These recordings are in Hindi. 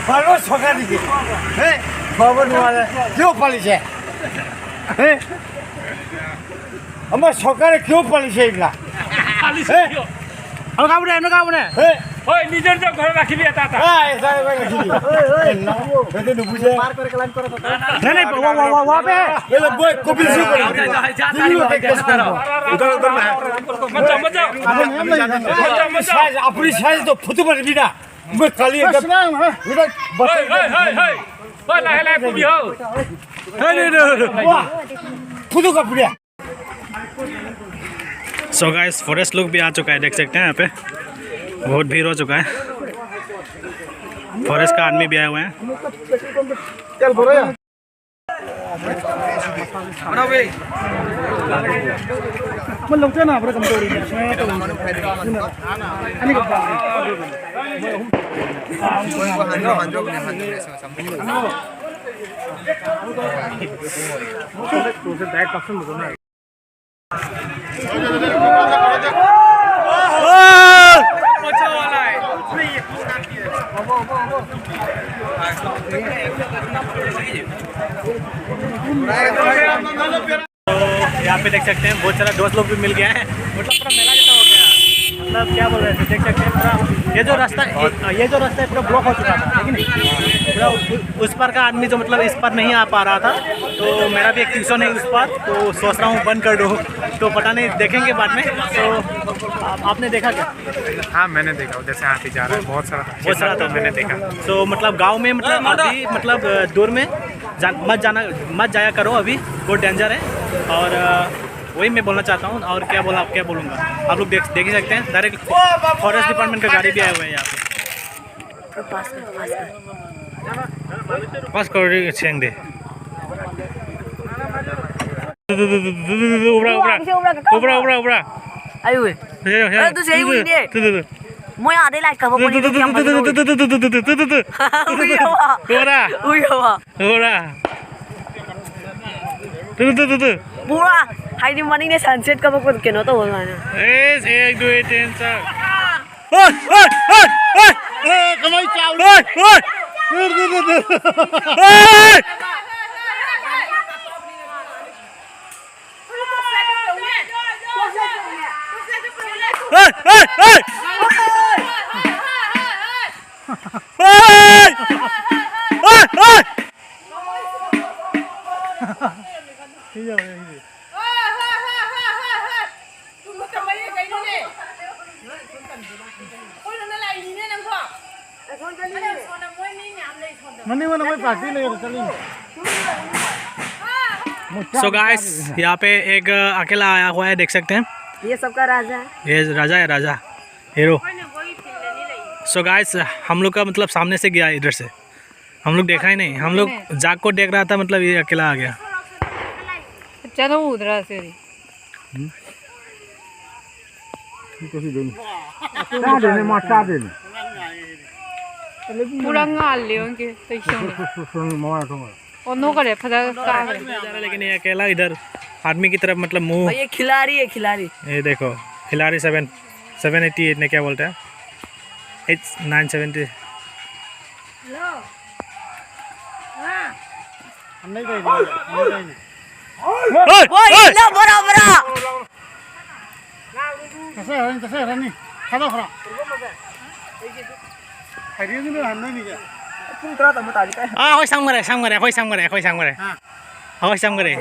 바로 소가리지. 네? 밥은 와라. 교 빨리지. 네? 엄마 소가리 교 빨리지 이라. 네? Nó cao này, nó cao này. 네? Oi, ni jar jauh kalau laki dia tata. 아, 사이 빨리 기리. 근데 누구지? नहीं नहीं वहाँ पे है। 얘가 뭐 고비 쓰고 그래. 일로 뺏겼어. 우들 나. Macam macam. 사이즈 앞으로 사이즈도 붙어버립니다. 뭐 갈리 이거 이거 Hei, hei, hei, hei. Hei, lai lai aku biar. 와 붙어가 버려. So guys forest लोग भी आ चुका है, देख सकते हैं यहाँ पे बहुत भीड़ हो चुका है। फॉरेस्ट का आदमी भी आए हुए हैं। यहाँ पे देख सकते हैं बहुत सारा दोस्त लोग भी मिल गया है, मतलब पूरा मेला जैसा हो गया। मतलब क्या बोल रहे थे, देख सकते हैं पूरा ये जो रास्ता है पूरा ब्लॉक हो चुका था, लेकिन पूरा उस पार का आदमी जो मतलब इस पार नहीं आ पा रहा था, तो मेरा भी एक ट्यूशन है उस पार, तो सोच रहा हूँ बंद कर दूँ, तो पता नहीं देखेंगे बाद में। तो आपने देखा क्या? हाँ, मैंने देखा उधर से हाथी जा रहा है, बहुत सारा था मैंने देखा। तो मतलब गांव में मतलब अभी मतलब दूर में मत जाया करो, अभी बहुत डेंजर है। और वही मैं बोलना चाहता हूँ, और क्या बोलूँगा आप लोग देख ही सकते हैं। डायरेक्ट फॉरेस्ट डिपार्टमेंट का गाड़ी भी आए हुए हैं यहाँ पे। पास कर छेंग दे उबरा ayo tu saya ini mau ada like kamu punya itu yang mana buah hari ini mana ini sunset kamu pun kena tahu mana एक दो तीन चार कमाई चावल सो गाइस यहाँ पे एक अकेला आया हुआ है, देख सकते हैं। ये सबका राजा है, ये राजा है, राजा हीरो। सो गाइस हम लोग का मतलब सामने से गया इधर से, हम लोग देखा ही नहीं, हम लोग जाग को देख रहा था, मतलब ये अकेला आ गया। चलो उधर से पूरा गाल ले उनके और नो करे फटा का है, लेकिन ये अकेला इधर आदमी की तरफ मतलब मुंह। ये खिलाड़ी है, खिलाड़ी। ये देखो खिलाड़ी 788 ने क्या बोलते हैं 970। होय सांगमरे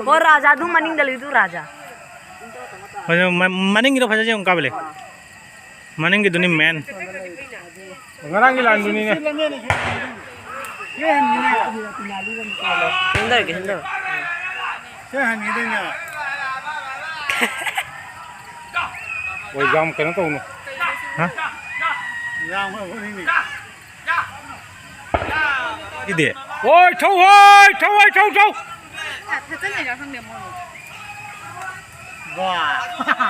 और राजा तू मनिंग दली तू राजा मनिंग रो फजा उनका बोले मनिंग दुनी man Ngarang ilan dunia ni. हिंदर के हिंदर Woi jam kena tu nu. हाँ इधर Woi thâu.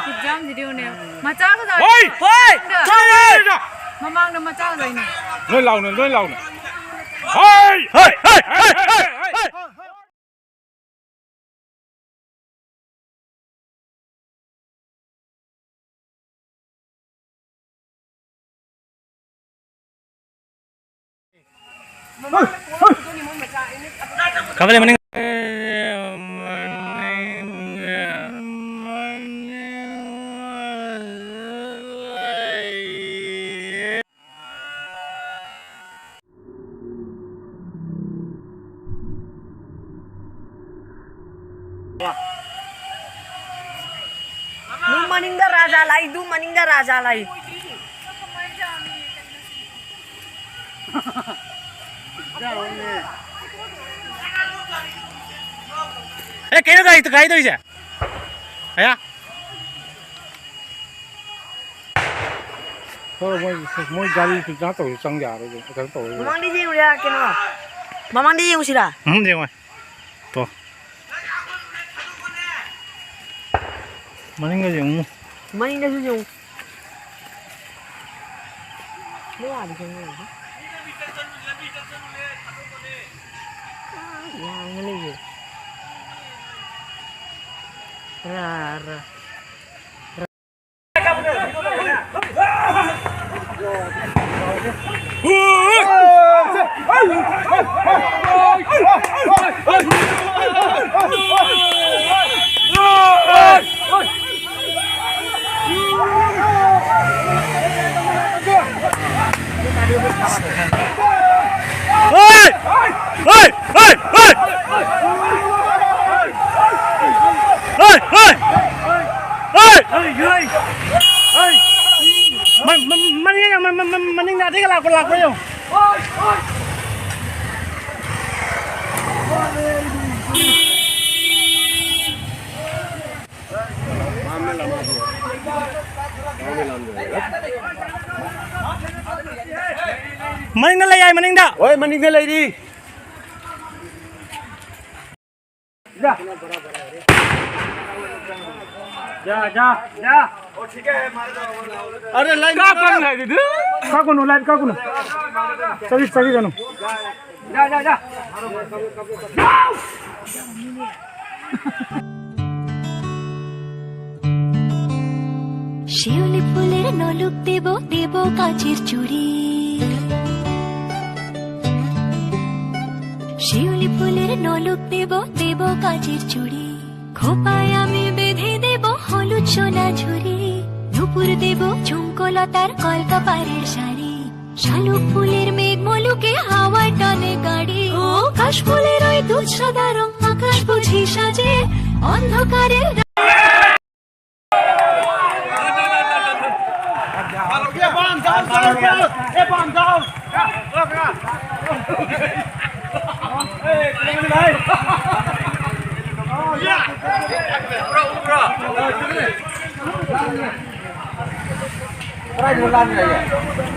그 장 지리오네. 맞아 그다. Woi. Woi, Thâu. Mamang na macam rồi nè. Nơi lầu này, nơi lầu này. Hey, hey, hey, hey, hey, hey. Kembali mending. Du meninggal raja lai, du meninggal raja lai. Kayaknya gak itu bisa. Ya. Mỗi gari thì giá tổ sang nhà rồi, cái tổ. Mamang di sini udah kena. Mamang di sini sudah. Jangan. Tuh. Mana nggak yang? Meninggal sujung. Lu ada di sini. Yang ini. Rara. Mending nanti laku-laku yuk. Mending na layay, mending dah. Oi, mending na lay di. जा। अरे लाइन का पण नाही तिथे का कोण लाईट का कोण सगळी जण जा শিউলি ফুলের নলুক দেব দেব কাচের চুড়ি শিউলি ফুলের নলুক দেব দেব কাচের চুড়ি খোপায় আমি বেঁধে দেব হলুদ সোনা ঝুড়ি নুপুর দেব ঝুমকোলতার কলকাপাড়ের শাড়ি শালুক ফুলের মেঘ মলুকে হাওয়ায় টানে গাড়ি ও কাশ ফুলের ওই দুধ সাদা রং আকাশ বুঝি সাজে অন্ধকারের Try bulan aja.